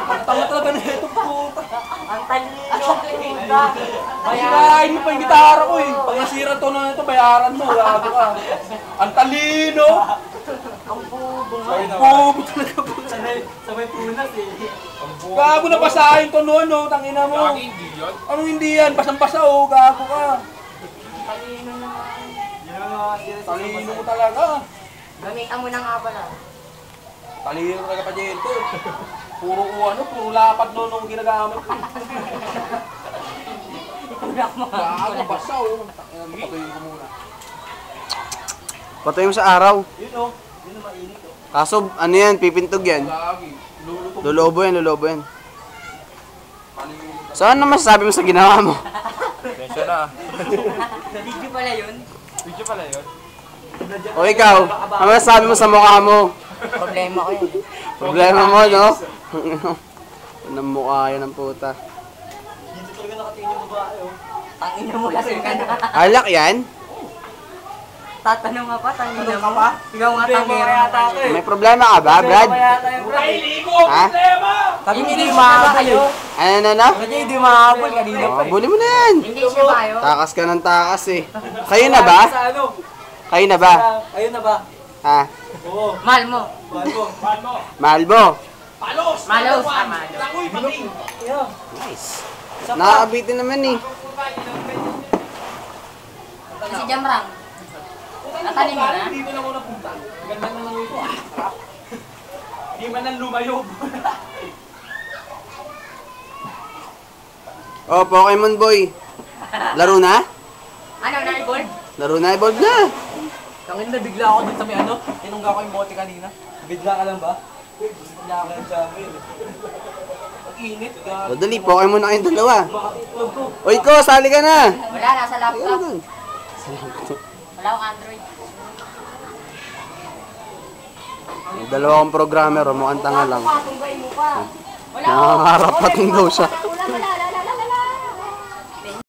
Ang tanga talaga na ito, puta. Ang talino, puta. Masirain mo pa yung gitara ko eh. Pag nasira to na ito, bayaran mo. Gago ka. Ang talino. Ang bubo nga. Ang bubo talaga po. Sabay punas eh. Gago na basahin to noon, no? Tangina mo. Lagi hindi yun. Anong hindi yan? Basang-basa oh. Gago ka. Talino naman. Talino mo talaga. Gamitan mo na nga pala. Talino talaga pa dito. Puro puro lapad no nung ginagamit ko. Ikulak mo. Gago, basa oh. Patayin ko muna. Patay mo sa araw. Yun o. Yun ang mainit o. Kaso, ano yan? Pipintog yan. Lagi. Luluto. Lolobo yan, lolobo yan. Talino. So, ano masasabi mo sa ginawa mo? Tensya na. Video pala yun. Video pala yun. O ikaw, ano masasabi mo sa mukha mo? Problema ko yun. Problema mo, no? Anong mukha yan ang puta. Dito talaga nakatingin yung babae o. Tangina mo lasing ka na. Alak yan? Tatanong ka pa, tangina Tanong ka mo. pa? Ikaw nga tangina yata ako eh. May problema ka ba, Brad? Kailigo! Ha? Problema! Sabi Hindi hindi siya mahabol eh. Ano na? Sabi hindi mahabol kanina Oh, pa eh. buli mo na yan. Hindi siya bayo. Takas ka ng takas eh. Kayo na ba? Sa ano? Kayo na ba? Ayun na ba? Ha? Oo. Mahal mo. Bago. Mahal mo? Palos! Malos. Malos. Lakoy, pating! Yeah. Nice. Nakakabitin naman eh. Si Jamrang. Natanim mo na? Dito lang ako napunta. Ganda na lang ito. Di man nang lumayo. Oh, Pokemon Boy. Laro na? Ano, na-evolve? Laro na, evolve na. Tangin na bigla ako dun sa may ano. Tinungga ko yung bote kanina. Bigla ka lang ba? Bigla ka lang sa akin. Ang init. O dali, Pokemon na kayong dalawa. Oy ko, sali ka na. Wala, nasa Ayun laptop. dun. Wala akong Android. May dalawang programmer, mukhang tanga lang. Patunggain mo pa. Wala Nangangarap pating daw siya. Wala, wala.